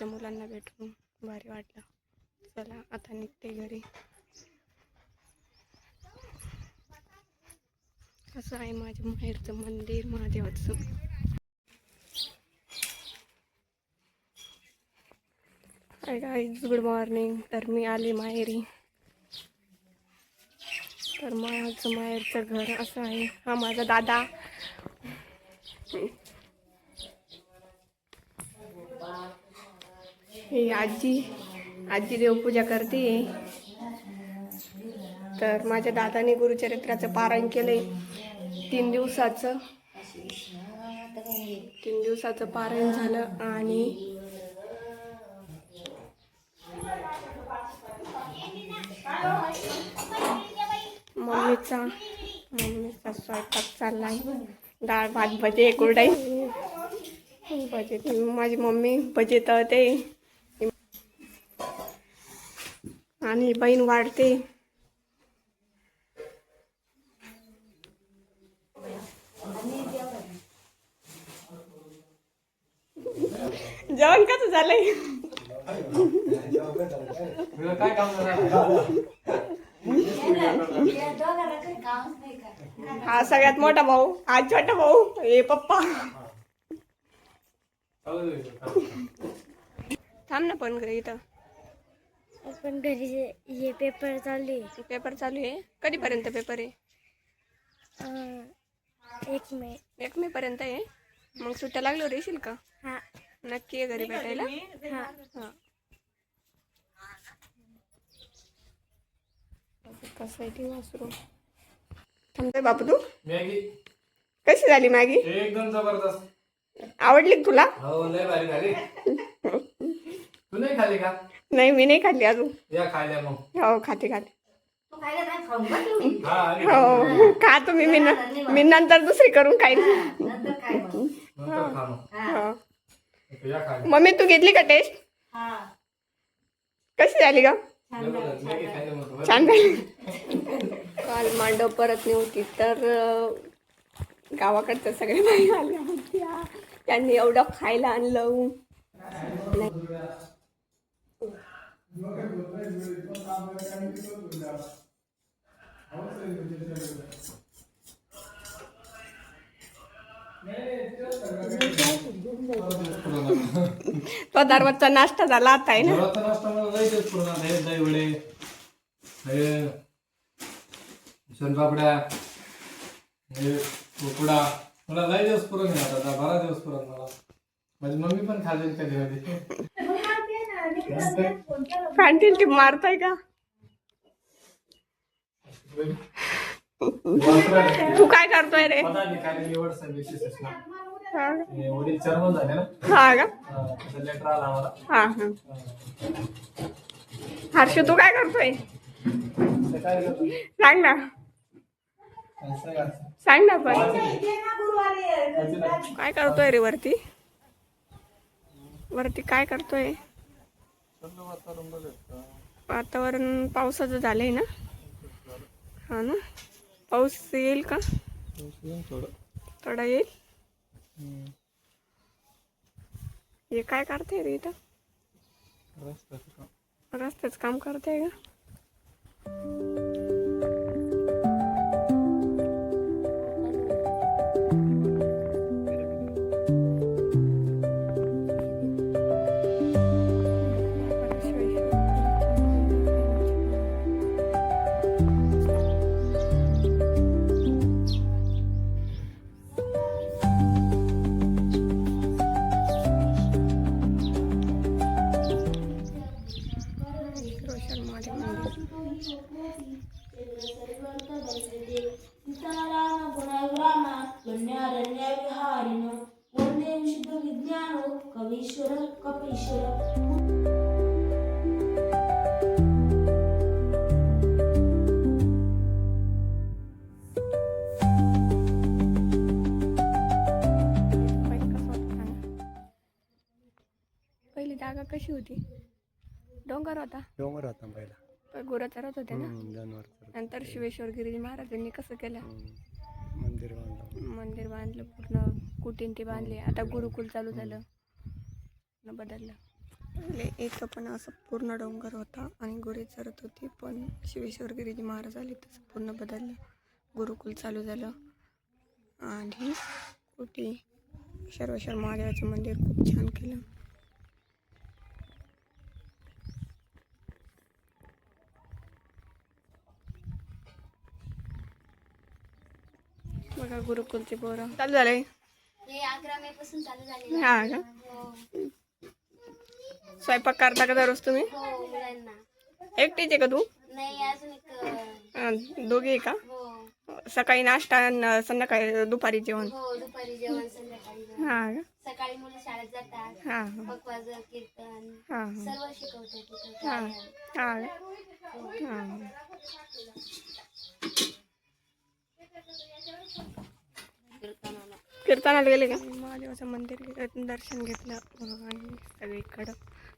माझ्या मुलांना भेटून भारी वाटलं. चला आता निघते घरी. असं आहे माझ्या माहेरचं मंदिर महादेवाचं. Hi guys, good morning. तर मी आली माहेरी. तर माझं माहेरचं घर असं आहे. हा माझा दादा. ही आजी देवपूजा करते. तर माझ्या दादाने गुरुचरित्राचं पारायण केलंय 3 दिवसाचं. 3 दिवसाचं पारायण झालं. आणि मम्मीचा स्वयंपाक चाललाय. डाळ भात भजे कुरडई भजे. माझी मम्मी भजे तळते आणि बहीण वाढते. जेवण कसं झालंय? काय काम हा सगळ्यात मोठा भाऊ, हा छोटा भाऊ, हे पप्पा. थांब ना पण घरी. इथं पण घरी हे पेपर चालू आहे. पेपर चालू आहे. कधीपर्यंत पेपर आहे? 1 मे. 1 मे पर्यंत आहे. मग सुट्ट्या लागल्यावर येशील का? हा. नक्की आहे घरी भेटायला. हा. हा. कसं आहे ती वासरू. थांबतोय बापू तू. मॅगी कशी झाली मॅगी? एकदम जबरदस्त. आवडली तुला? हो लय भारी झाली. तू नाही खाली का? नाही, मी नाही खाल्ली अजून. या खायला मग. हो खाते. हा हो खा तुम्ही. मी नंतर दुसरी करून खाईन. नंतर खा मग. हो. या खायला. मम्मी तू घेतली का टेस्ट? कशी झाली का? जबरदस्त. मॅगी खायला मग. छान झाली. काल मांडव परत नव्हती तर गावाकडच्या सगळ्या बाई आल्या होत्या. त्यांनी एवढं खायला आणलं. तो दररोजचा नाश्ता झाला आता आहे ना. नाश्ता मला जायचंच पूर्ण. दही वडे, शनपापड्या, कुकडा मला लय दिवस पुरण आहे. आता 12 दिवस पुरण मला. माझी मम्मी पण खाल्ली कधी कधी. फॅन्टीन टीप मारताय का? तू काय करतोय रे? वडील चर्मन झाले ना. हा का? लेटर आला आम्हाला. हा. हर्ष तू काय करतोय? सांग ना. सांग ना पण. काय करतोय रे वरती? काय करतोय? वातावरण पावसाचं झालंय ना. हा ना. पाऊस येईल का? थोडा येईल. हे काय करते रे इथं? रस्त्याचं काम करते का? पहिली जागा कशी होती? डोंगर होता पहिला. गुरं चरत होते ना. नंतर शिवेश्वर गिरी महाराजांनी कसं केलं? मंदिर बांधलं. पूर्ण कुटीन ते बांधले. आता गुरुकुल चालू झालं. बदललं. इथं पण असं पूर्ण डोंगर होता आणि गुरे चरत होती, पण शिवेश्वर गिरीजी महाराज आले तसं पूर्ण बदललं. गुरुकुल चालू झालं आणि कुठे सर्वेश्वर महादेवाचं मंदिर खूप छान केलं. बघा गुरुकुलची पोरं चालू झालंय. हे 11 मे पासून चालू झाले. हा का? स्वयंपाक करता का दररोज तुम्ही? हो मुलांना. एकटीच आहे का तू? नाही अजून एक दोघी आहे का? हो सकाळी नाश्ता आणि संध्याकाळी दुपारी जेवण. हो दुपारी जेवण संध्याकाळी जेवण. हा का? सकाळी मुलं शाळेत जातात. हा पकवाज कीर्तन हा सर्व शिकवतात तिथं. हा हा हो. हा. कीर्तनाला गेले का? महादेवाचं मंदिर दर्शन घेतलं आणि सगळीकडं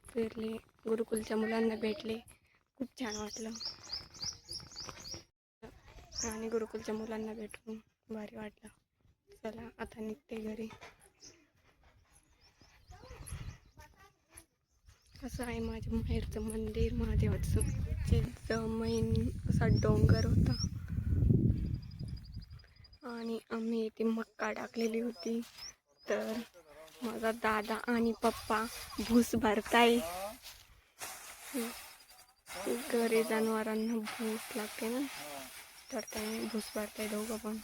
फिरले. गुरुकुलच्या मुलांना भेटले, खूप छान वाटलं आणि गुरुकुलच्या मुलांना भेटून भारी वाटलं. चला आता निघते घरी. असं आहे माझ्या माहेरचं मंदिर महादेवाचं. जमीन असा डोंगर होता आणि आम्ही इथे मक्का टाकलेली होती. तर माझा दादा आणि पप्पा भूस भरताय. घरी जनावरांना भूस लागते ना, तर त्याने भूस भरताय दोघं पण.